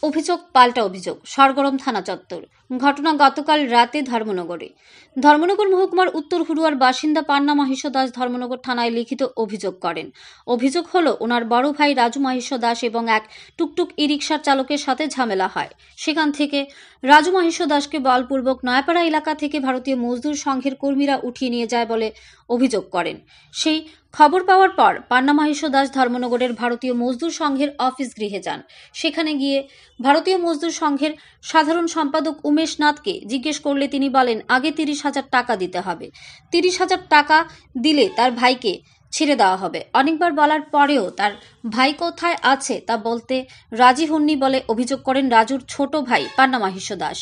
অভিযোগ পাল্টা অভিযোগ, সরগরম থানা চত্বর। ঘটনা গতকাল রাতে ধর্মনগরে। ধর্মনগর মহকুমার উত্তর হুড়ুয়ার বাসিন্দা পান্না মহেশ্বর দাস ধর্মনগর থানায় লিখিত অভিযোগ করেন। অভিযোগ হলো ওনার বড় ভাই রাজু মহেশ্বর দাস এবং এক টুকটুক ই রিকশার চালকের সাথে ঝামেলা হয়। সেখান থেকে রাজু মহেশ্বর দাসকে বলপূর্বক নয়াপাড়া এলাকা থেকে ভারতীয় মজদুর সংঘের কর্মীরা উঠিয়ে নিয়ে যায় বলে অভিযোগ করেন। সেই খবর পাওয়ার পর পান্না মহেশ্বর দাস ধর্মনগরের ভারতীয় মজদুর সংঘের অফিস গৃহে যান। সেখানে গিয়ে ভারতীয় মজদুর সংঘের সাধারণ সম্পাদক উমেশ নাথকে জিজ্ঞেস করলে তিনি বলেন আগে 30,000 টাকা দিতে হবে। 30,000 টাকা দিলে তার ভাইকে ছেড়ে দেওয়া হবে। অনেকবার বলার পরেও তার ভাই কোথায় আছে তা বলতে রাজি হননি বলে অভিযোগ করেন রাজুর ছোট ভাই পান্না মহেশ্বর দাস।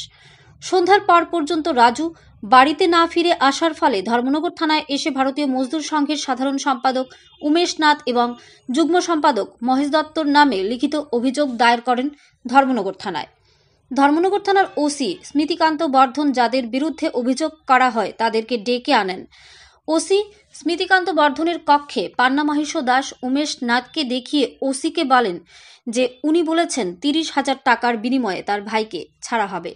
সন্ধ্যার পর পর্যন্ত রাজু বাড়িতে না ফিরে আসার ফলে ধর্মনগর থানায় এসে ভারতীয় মজদুর সংঘের সাধারণ সম্পাদক উমেশ নাথ এবং যুগ্ম সম্পাদক মহেশ দত্তর নামে লিখিত অভিযোগ দায়ের করেন ধর্মনগর থানায়। ধর্মনগর থানার ওসি স্মৃতিকান্ত বর্ধন যাদের বিরুদ্ধে অভিযোগ করা হয় তাদেরকে ডেকে আনেন। ওসি স্মৃতিকান্ত বর্ধনের কক্ষে পান্না মহেশ্বর দাস উমেশ নাথকে দেখিয়ে ওসিকে বলেন যে উনি বলেছেন 30,000 টাকার বিনিময়ে তার ভাইকে ছাড়া হবে।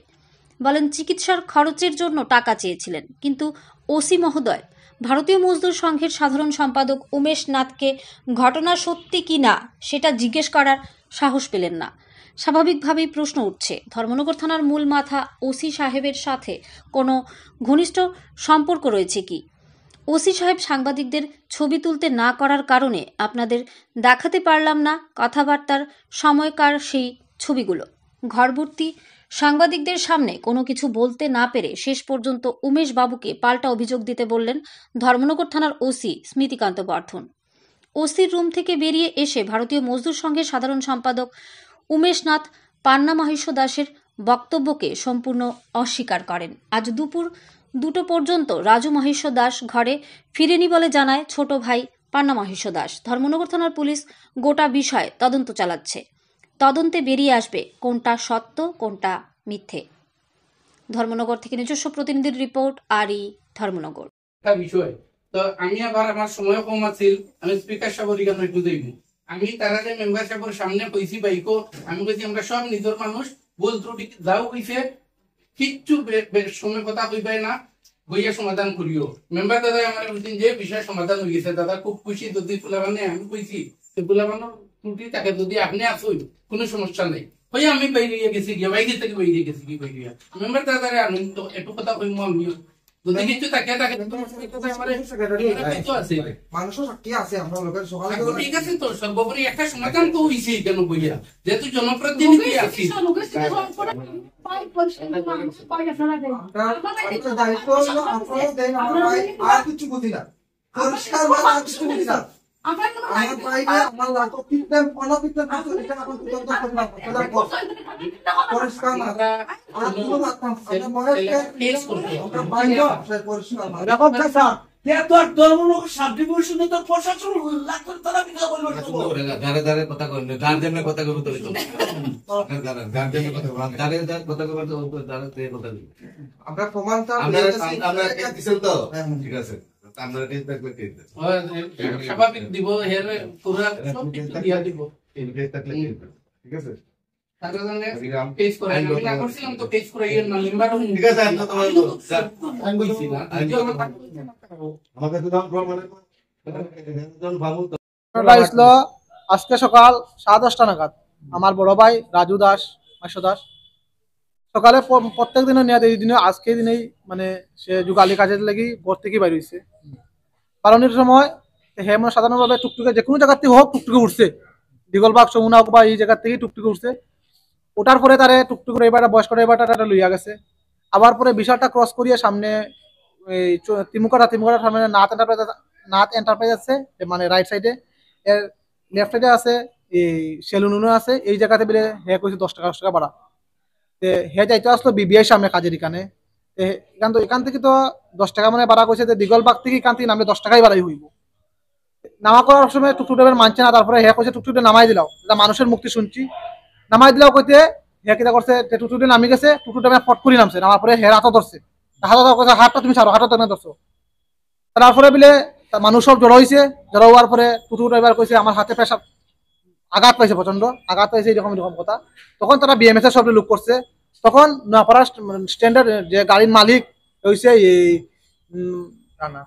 বলেন চিকিৎসার খরচের জন্য টাকা চেয়েছিলেন, কিন্তু ওসি মহোদয় ভারতীয় মজদুর সংঘের সাধারণ সম্পাদক উমেশ নাথকে ঘটনা সত্যি কি না সেটা জিজ্ঞেস করার সাহস পেলেন না। স্বাভাবিকভাবেই প্রশ্ন উঠছে ধর্মনগর থানার মূল মাথা ওসি সাহেবের সাথে কোনো ঘনিষ্ঠ সম্পর্ক রয়েছে কি। ওসি সাহেব সাংবাদিকদের ছবি তুলতে না করার কারণে আপনাদের দেখাতে পারলাম না কথাবার্তার সময়কার সেই ছবিগুলো। ঘরভর্তি সাংবাদিকদের সামনে কোনো কিছু বলতে না পেরে শেষ পর্যন্ত উমেশ বাবুকে পাল্টা অভিযোগ দিতে বললেন ধর্মনগর থানার ওসি স্মৃতিকান্ত বর্ধন। ওসির রুম থেকে বেরিয়ে এসে ভারতীয় মজদুর সংঘের সাধারণ সম্পাদক উমেশ নাথ পান্না মহেশ্বর দাসের বক্তব্যকে সম্পূর্ণ অস্বীকার করেন। আজ দুপুর 2টো পর্যন্ত রাজু মহেশ্বর দাস ঘরে ফিরেনি বলে জানায় ছোট ভাই পান্না মহেশ্বর দাস। ধর্মনগর থানার পুলিশ গোটা বিষয়ে তদন্ত চালাচ্ছে। তদন্তে বেরিয়ে আসবে কোনটা সত্য কোনটা মিথ্যে। ধর্মনগর থেকে নিজস্ব প্রতিনিধির রিপোর্ট, আরই ধর্মনগর। বিষয় তো আমি আবার আমার সময় কম আছিল, আমি স্পিকার সাহেবের এখানে একটু দেব। আমি তারা যে মেম্বার সাহেবের সামনে কইছি বাইকো, আমি কইছি আমরা সব নিজের মানুষ, ভুল ত্রুটি যাও কইছে কিচ্ছু সময় কথা কইবাই না, বইয়া সমাধান করিও। মেম্বার দাদা আমার বলছেন যে বিষয় সমাধান হয়ে গেছে, দাদা খুব খুশি। যদি ফুলাবানে আমি কইছি ফুলাবানোর ত্রুটি তাকে যদি আপনি আসুন কোনো সমস্যা নেই। হই আমি বাইরে গেছি গিয়া বাইরে থেকে বাইরে গেছি কি বাইরে মেম্বার দাদারে আমি তো একটু কথা কইমু আমিও যদি কিছু থাকে থাকে মানুষের কি আছে আমরা লোকের সকালে ঠিক আছে তো সর্বোপরি একটা সমাধান তো হইছে কেন বইয়া যেহেতু জনপ্রতিনিধি আছি আর কিছু বুঝি না পরিষ্কার আর কিছু বুঝি না আমার বাইরে আমার লাগো পিটে অনপিটে কাছে এটা এখন তদন্ত পরিষ্কার না আর কোনো মাত্রা আমরা মনে কেস করতে আমরা বাইরে পরিষ্কার না দেখো স্যার তে তো ধর্মলোক শান্তি পরিষদ তো প্রশাসন লাগতো তারা কি বলবো ধারে ধারে কথা কইলে গার্জেনের কথা কইতে তো গার্জেনের কথা বলা ধারে ধারে কথা কইতে ধারে তে কথা আমরা প্রমাণটা আমরা দিছেন তো ঠিক আছে আমরা কেস ব্যাক করতে স্বাভাবিক দিব এর পুরো সব কিছু দিয়া দিব কেস থাকলে ঠিক আছে তারা জানে কেস করে আমি না করছিলাম তো কেস করে এর না মেম্বার ঠিক আছে আমি তোমার স্যার আমি কইছি না আমাকে তো দাম প্রমাণ জন ভাবু তো আসলো আজকে সকাল 10:30 নাগাদ আমার বড় ভাই রাজু দাস মহেশ্বর দাস সকালে প্রত্যেক দিনে নিয়ে এই দিনে আজকে দিনেই মানে সে যুগালি কাজের লাগি ঘর থেকে বাইরে হয়েছে। পালনের সময় হে মানে সাধারণভাবে টুকটুকে যে কোনো জায়গার থেকে হোক টুকটুকে উঠছে, দিগলবাগ যমুনা হোক বা এই জায়গার থেকে টুকটুকে উঠছে। ওঠার পরে তারে টুকটুকের এবারটা বয়স্ক এবারটা লইয়া গেছে। আবার পরে বিশালটা ক্রস করিয়ে সামনে এই তিমুকাটা সামনে নাথ এন্টারপ্রাইজ আছে মানে রাইট সাইডে, এর লেফট সাইডে আছে এই সেলুনও আছে। এই জায়গাতে বেলে হে কইছে 10 টাকা ভাড়া। হে যাইতে আসলো বিবিআই সামনে কাজের এখানে। এখান থেকে তো 10 টাকা মানে ভাড়া কইছে, দিগলবাগ থেকে এখান থেকে নামলে 10 টাকাই ভাড়াই হইব। নামা করার সময় টুকটুক মানছে না, তারপরে হে কইছে টুকটুকটা নামাই দিলাও, এটা মানুষের মুক্তি শুনছি। নামাই দিলাও কইতে হে কিটা করছে টুকটুকটা নামি গেছে, টুকটুকটা ফট করে নামছে। নামার পরে হের হাতও ধরছে, কইছে হাতটা তুমি ছাড়ো, হাতটা তুমি ধরছো। তারপরে বিলে মানুষ সব জড়ো হয়েছে, জড়ো হওয়ার পরে টুকটুক ড্রাইভার কইছে আমার হাতে পেশাব আঘাত পাইছে, প্রচন্ড আঘাত পাইছে, এরকম এরকম কথা। তখন তারা বিএমএস এর সব লুক করছে। তখন নোয়াপাড়া স্ট্যান্ডের যে গাড়ির মালিক হয়েছে এই রানা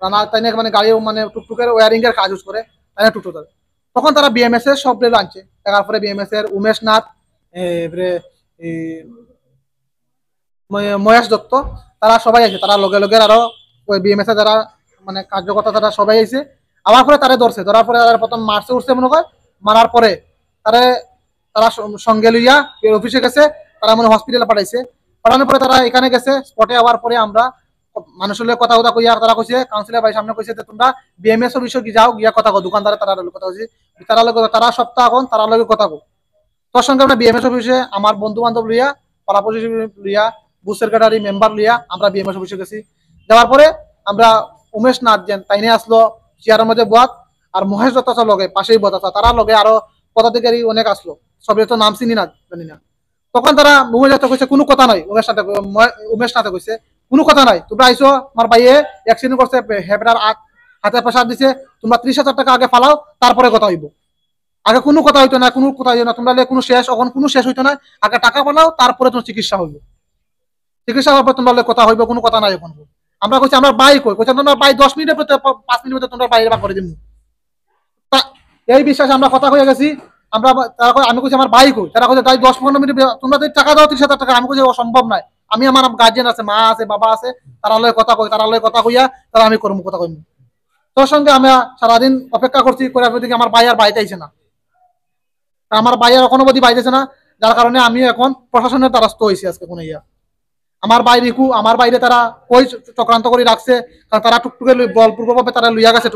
রানা তাই মানে গাড়ি মানে টুকটুকের ওয়ারিং এর কাজ ইউজ করে, তাই না টুকটুক। তখন তারা বিএমএস এর সব রেল আনছে, তারপরে বিএমএস এর উমেশ নাথ, এবারে মহেশ দত্ত, তারা সবাই আছে। তারা লগে লগে আরো বিএমএস এর যারা মানে কার্যকর্তা তারা সবাই আছে। আবার পরে তারা ধরছে, ধরার পরে তারা প্রথম মার্চে উঠছে মনে হয়, মারার পরে তারা তারা সঙ্গে লইয়া অফিসে গেছে, তারা মানে হসপিটালে পাঠাইছে। পাঠানোর পরে তারা এখানে গেছে স্পটে। আবার পরে আমরা মানুষের লগে কথা কথা কইয়া তারা কইছে, কাউন্সিলর ভাই সামনে কইছে যে তোমরা বিএমএস অফিসে যাও, গিয়া কথা কো দোকানদারে তারা কথা কইছে, তারা লগে তারা সপ্তাহ এখন তারা লগে কথা কো। তোর সঙ্গে আমরা বিএমএস অফিসে আমার বন্ধু বান্ধব লইয়া, পাড়া প্রতিবেশী লইয়া, বুথ সেক্রেটারি মেম্বার লইয়া আমরা বিএমএস অফিসে গেছি। যাওয়ার পরে আমরা উমেশ নাথ যেন তাইনে আসলো চেয়ারের মধ্যে বয়াত, আর মহেশ দত্ত লগে পাশেই বয়াত আছে, তারা লগে আরো পদাধিকারী অনেক আসলো, সবের তো নাম চিনি না জানি না। তখন তারা উমেশ দত্ত কইছে কোনো কথা নাই, উমেশ নাথে কইছে কোনো কথা নাই, তোমরা আইসো আমার ভাইয়ে অ্যাক্সিডেন্ট করছে, হেপটার হাতে প্রেসার দিছে, তোমরা 30,000 টাকা আগে ফালাও, তারপরে কথা হইব। আগে কোনো কথা হইতো না, কোনো কথা হইতো না, তোমরা কোনো শেষ এখন কোনো শেষ হইতো না, আগে টাকা ফালাও, তারপরে তোমার চিকিৎসা হইব, চিকিৎসা হওয়ার পর তোমরা কথা হইব, কোনো কথা নাই এখন। আমরা কইছি আমরা বাই কই, কইছে তোমরা বাই 10 মিনিটের মধ্যে 5 মিনিটের মধ্যে তোমরা বাইরে করে দিব। এই বিশ্বাসে আমরা কথা কইয়া গেছি। আমরা তারা আমি কইছি আমার ভাই কই, তারা কইছে তাই 10-15 মিনিট তোমরা যদি টাকা দাও 30,000 টাকা। আমি কইছি অসম্ভব নাই, আমি আমার গার্জিয়ান আছে, মা আছে, বাবা আছে, তারা লয় কথা কই, তারা লয় কথা কইয়া তারা আমি করবো কথা কইমু। তোর সঙ্গে আমরা সারাদিন অপেক্ষা করছি, করে দিকে আমার ভাই আর বাইতে আইছে না, আমার ভাই আর এখনো অবধি বাইতেছে না, যার কারণে আমি এখন প্রশাসনের দ্বারস্থ হয়েছি আজকে। কোন ইয়া আমার ভাই রিকু, আমার বাইরে তারা কই চক্রান্ত করে রাখছে, কারণ তারা টুকটুকে বলপূর্বকভাবে তারা লইয়া গেছে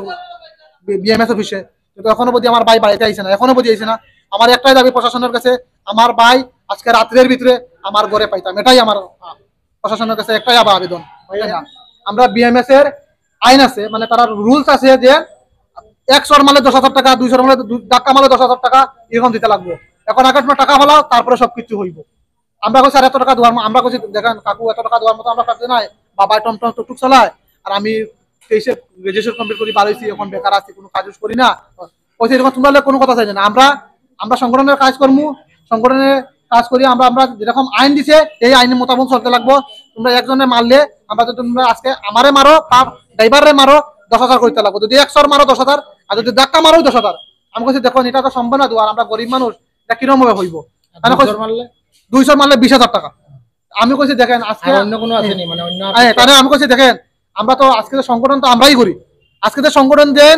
বিএমএস অফিসে, কিন্তু এখনো অবধি আমার ভাই বাড়িতে আইছে না, এখনো অবধি আইছে না। আমার একটাই দাবি প্রশাসনের কাছে, আমার ভাই আজকে রাত্রের ভিতরে আমার ঘরে পাইতাম, এটাই আমার প্রশাসনের কাছে একটাই আবেদন। আমরা বিএমএস এর আইন আছে, মানে তারা রুলস আছে যে 100 মালে 10,000 টাকা, 200 মালে ধাক্কা মালে 10,000 টাকা এরকম দিতে লাগবে। এখন আগে তোমার টাকা ফেলাও, তারপরে সবকিছু হইব। আমরা কইছি আর এত টাকা দেওয়ার, আমরা কইছি দেখেন কাকু এত টাকা দেওয়ার মতো আমরা কাছে নাই, বাবা টমটম টুকটুক চালায়, আর আমি 23-এ গ্রাজুয়েশন কমপ্লিট করি বার হইছি, এখন বেকার আছি, কোনো কাজ করি না। কইছি এরকম তোমরা কোনো কথা চাই না, আমরা সংগঠনের কাজ করবো, সংগঠনের কাজ করি, আমরা যেরকম আইন দিছে এই আইনের মোতাবেক চলতে লাগবো। তোমরা একজনে মারলে আমরা যদি তোমরা আজকে আমারে মারো, ড্রাইভারে মারো, 10,000 করতে লাগবো, যদি 100 মারো 10,000, আর যদি ধাক্কা মারো 10,000। আমি কইছি দেখো এটা তো সম্ভব না, আর আমরা গরিব মানুষ, এটা কিরকম ভাবে হইব? 200 মারলে 20,000 টাকা। আমি কইছি দেখেন আজকে অন্য কোনো আসেনি, মানে অন্য তাহলে আমি কইছি দেখেন আমরা তো আজকে সংগঠন তো আমরাই করি, আজকে তো সংগঠন দেন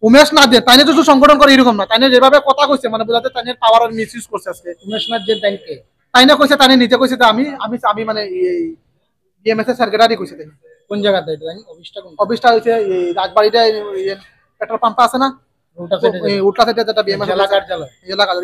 উমেশ নাথ দেন, তাইনে তো সংগঠন করে এরকম না, তাইনে যেভাবে কথা কইছে মানে বোঝাতে তাইনের পাওয়ার মিস ইউজ করছে। আজকে উমেশ নাথ দেন তাইনকে তাইনে কইছে, তাইনে নিজে কইছে আমি আমি আমি মানে এই বিএমএস এর সেক্রেটারি কইছে। কোন জায়গাতে এটা অফিসটা? কোন অফিসটা হইছে এই রাজবাড়িতে পেট্রোল পাম্পটা আছে না, উল্টা সাইডে যেটা বিএমএস এলাকা,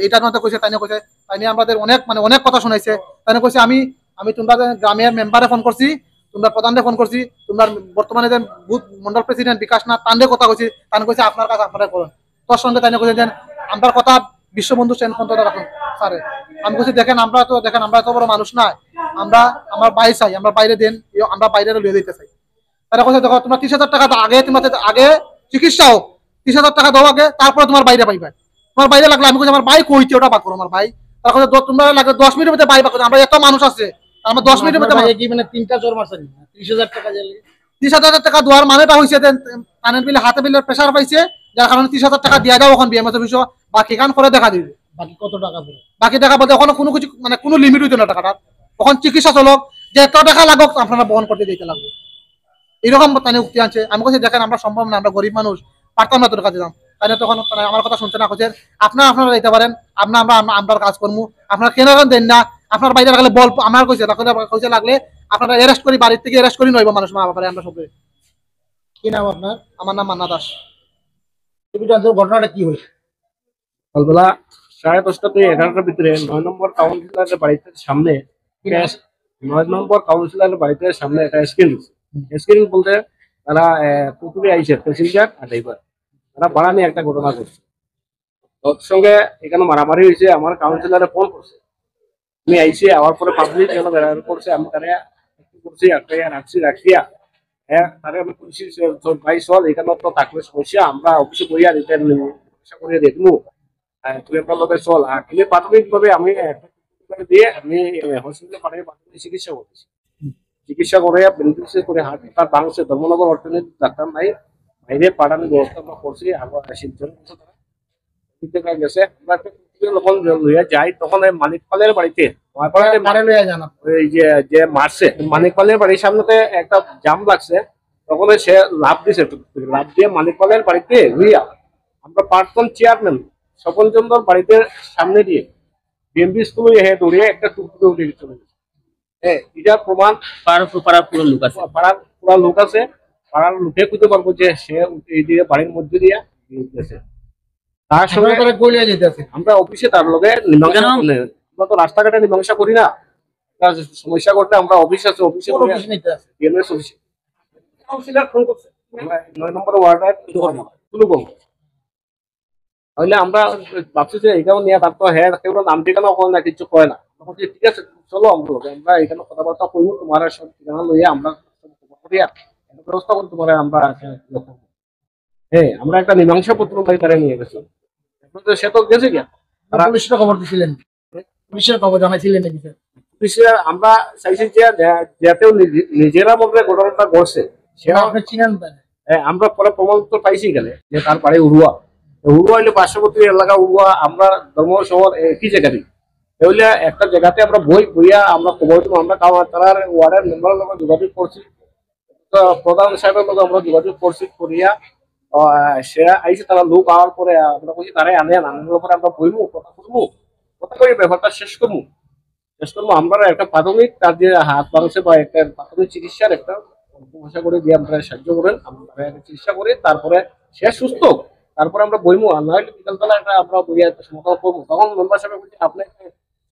এটার মধ্যে কইছে। তাইনে কইছে তাইনে আমাদের অনেক মানে অনেক কথা শুনাইছে। তাইনে কইছে আমি তোমরা গ্রামের মেম্বারে ফোন করছি, তোমরা প্রধানরে ফোন করছি, তোমরা বর্তমানে যে বুথ মন্ডল প্রেসিডেন্ট বিকাশ নাথ তান্ডে কথা কইছি, তান কইছে আপনার কাছে আপনারা করেন। তোর সঙ্গে তাইনে কইছে দেন আমার কথা বিশ্ববন্ধু সেন ফোন রাখুন স্যারে। আমি কইছি দেখেন আমরা তো বড় মানুষ না, আমরা আমার ভাই চাই, আমরা বাইরে দেন, আমরা বাইরে লিয়ে দিতে চাই। তারা কইছে দেখো তোমরা 30,000 টাকা আগে, তোমাদের আগে চিকিৎসা হোক, 30,000 টাকা দাও আগে, তারপরে তোমার বাইরে পাইবে। তোমার বাইরে লাগলে আমি কইছি আমার ভাই কইতে ওটা বাক করো আমার ভাই। তারা কইছে তোমরা লাগে 10 মিনিটের মধ্যে বাই বাক করো, আমরা এত মানুষ আছে, আমরা 10 মিনিটের মধ্যে কি মানে 3টা জোর মারছেন 30,000 টাকা দিলে। 30,000 টাকা দেওয়ার মানেটা হইছে কানের বিলে হাতে বিলে প্রেসার পাইছে, যার কারণে 30,000 টাকা দিয়া দাও। এখন বিএমএস অফিসে বাকি কান করে দেখা দিবে, বাকি কত টাকা পড়ে, বাকি টাকা বলতে এখন কোনো কিছু মানে কোনো লিমিট হইতো না টাকাটা। তখন চিকিৎসা চলক, যে এত টাকা লাগুক আপনারা বহন করতে দিতে লাগবে, এরকম তাই উক্তি আনছে। আমি কইছি দেখেন আমরা সম্ভব না, আমরা গরিব মানুষ, পারতাম না তোর কাছে দাম। তাই তখন আমার কথা শুনছে না, কইছে আপনারা যাইতে পারেন, আমরা কাজ করবো, আপনারা কেন দেন না, আপনার বাইরে লাগলে বল আমার কইছে লাগলে আপনারা অ্যারেস্ট করি, বাড়ির থেকে অ্যারেস্ট করি নইব মানুষ মা বাবারে আমরা সবাই। কি নাম আপনার? আমার নাম মান্না দাস। ঘটনাটা কি হয়েছে? সকালবেলা 10:30 থেকে 11টার ভিতরে 9 নম্বর কাউন্সিলরের বাড়িতে সামনে 9 নম্বর কাউন্সিলরের বাড়িতে সামনে একটা স্ক্রিন বলতে তারা পুকুরে আইসে প্যাসেঞ্জার আর ড্রাইভার, তারা ভাড়া নিয়ে একটা ঘটনা করছে। তোর সঙ্গে এখানে মারামারি হয়েছে, আমার কাউন্সিলরে ফোন করছে, আমি আইসি আওয়ার পরে পাবলিক যেন বেড়ানো করছে, আমি তারা করছি রাখিয়া তারা আমি কইছি ভাই চল এখানে তো থাকলে সমস্যা, আমরা অফিসে বইয়া রিটার্ন করিয়ে দেখবো, তুই আপনার লোকে চল। আর কিন্তু প্রাথমিকভাবে আমি একটা দিয়ে আমি হসপিটালে পাঠিয়ে প্রাথমিক চিকিৎসা করতেছি। চিকিৎসা করে বেনিফিসিয়ারি করে হাত তার বাংলাদেশের ধর্মনগর অর্থনীতি ডাক্তার নাই, বাইরে পাঠানোর ব্যবস্থা আমরা করছি। আমরা সিদ্ধান্ত গেছে যখন লইয়া যাই তখন মানিক পালের বাড়িতে ওই যে মারছে মানিক পালের বাড়ির সামনে একটা জাম লাগছে, তখন সে লাভ দিছে, লাভ দিয়ে মানিক পালের বাড়িতে হইয়া আমরা প্রাক্তন চেয়ারম্যান স্বপন চন্দ্র বাড়িতে সামনে দিয়ে বিএমপি স্কুল দৌড়িয়ে একটা টুকটুকে উঠে চলে গেছে। হ্যাঁ, এটা প্রমাণ। পাড়ার পুরো লোক আছে, পাড়ার পুরো লোক আছে, পাড়ার লোকে খুঁজতে পারবো যে সে এই দিয়ে বাড়ির মধ্যে দিয়া গেছে। তার সঙ্গে আমরা অফিসে তার লগে মীমাংসা, আমরা তো রাস্তাঘাটে মীমাংসা করি না, সমস্যা করতে আমরা অফিস আছে, অফিসে ফোন করছে 9 নম্বর ওয়ার্ডের তুলু করবো। তাহলে আমরা ভাবছি যে এটাও নিয়ে তার তো হ্যাঁ কেউ নাম ঠিকানা হয় না, কিছু কয় না। ঠিক আছে চলো আমরা এখানে কথাবার্তা করবো, তোমার সব ঠিকানা লইয়া আমরা ব্যবস্থা করতে পারে। আমরা হ্যাঁ আমরা একটা মীমাংসা পত্র তারা নিয়ে গেছি, সে তো গেছে গিয়া। পুলিশের খবর দিছিলেন, পুলিশের খবর জানাইছিলেন নাকি? পুলিশের আমরা চাইছি যে যাতেও নিজেরা মধ্যে ঘটনাটা ঘটছে সে চিনেন। আমরা পরে প্রমাণপত্র পাইছি গেলে যে তার বাড়ি উড়ুয়া হইলে পার্শ্ববর্তী এলাকা উড়ুয়া, আমরা ধর্ম শহর একই জায়গায় তাহলে একটা জায়গাতে আমরা বইয়া আমরা খবর দেবো। আমরা তার ওয়ার্ডের মেম্বারের লোক যোগাযোগ করছি, প্রধান সাহেবের লোক আমরা যোগাযোগ করছি করিয়া সে আইসে, তারা লোক আওয়ার পরে আমরা বলছি তারাই আনার পরে আমরা বইবো, কথা করবো, কথা করে ব্যাপারটা শেষ করবো। আমরা একটা প্রাথমিক তার যে হাত ভাঙছে বা একটা প্রাথমিক চিকিৎসার একটা ভাষা করে দিয়ে আমরা সাহায্য করেন, আমরা চিকিৎসা করি, তারপরে সে সুস্থ, তারপরে আমরা বইবো। আর না হলে বিকালবেলা একটা আমরা বইয়া একটা সমাধান করবো। তখন মেম্বার সাহেব বলছি আপনি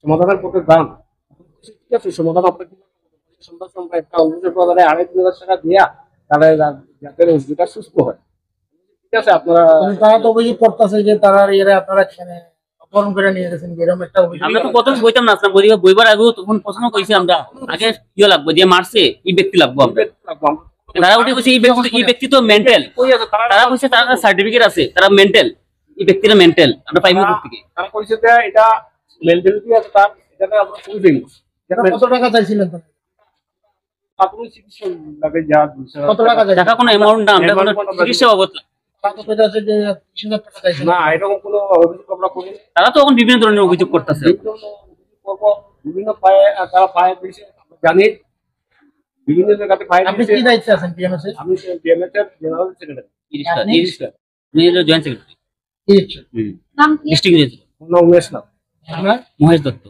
সমাধানের পথে দান, ঠিক আছে সমাধান আপনার আমরা একটা অনুষ্ঠিত 2,500 টাকা দিয়া তাহলে যাতে রোগীটা সুস্থ হয়। ঠিক আছে, আপনারা তারা তো অভিযোগ করতেছে যে তারা আপনারা অপহরণ করে নিয়ে গেছেন, এরকম একটা অভিযোগ। আমরা তো প্রথম বইতাম না, বইবার আগেও তখন প্রশ্ন কইছি আমরা আগে ইয়ে লাগবো যে মারছে এই ব্যক্তি লাগবো। আমরা তারা উঠে কইছে এই ব্যক্তি তো মেন্টাল, তারা কইছে তার সার্টিফিকেট আছে, তারা মেন্টাল, এই ব্যক্তিরা মেন্টাল, আমরা পাইমু থেকে। তারা কইছে যে এটা মেন্টালিটি আছে তার, এটাকে আমরা ফুল দিই। কত টাকা চাইছিলেন? আপনি চিকিৎসা লাগে যা কত টাকা চাইছিলেন? টাকা কোনো অ্যামাউন্ট না, আমরা কোনো চিকিৎসা বাবদ না, এরকম কোনো অভিযোগ আমরা করি। তারা তো এখন বিভিন্ন ধরনের অভিযোগ করতেছে, বিভিন্ন পায়ে তারা পায়ে দিয়েছে জানি, বিভিন্ন জায়গাতে পায়ে। আপনি কি দায়িত্বে আছেন পিএমএস এর? আমি পিএমএস এর জেনারেল সেক্রেটারি, জয়েন্ট সেক্রেটারি কি ডিস্ট্রিক্ট উমেশ নাম, মহেশ দত্ত।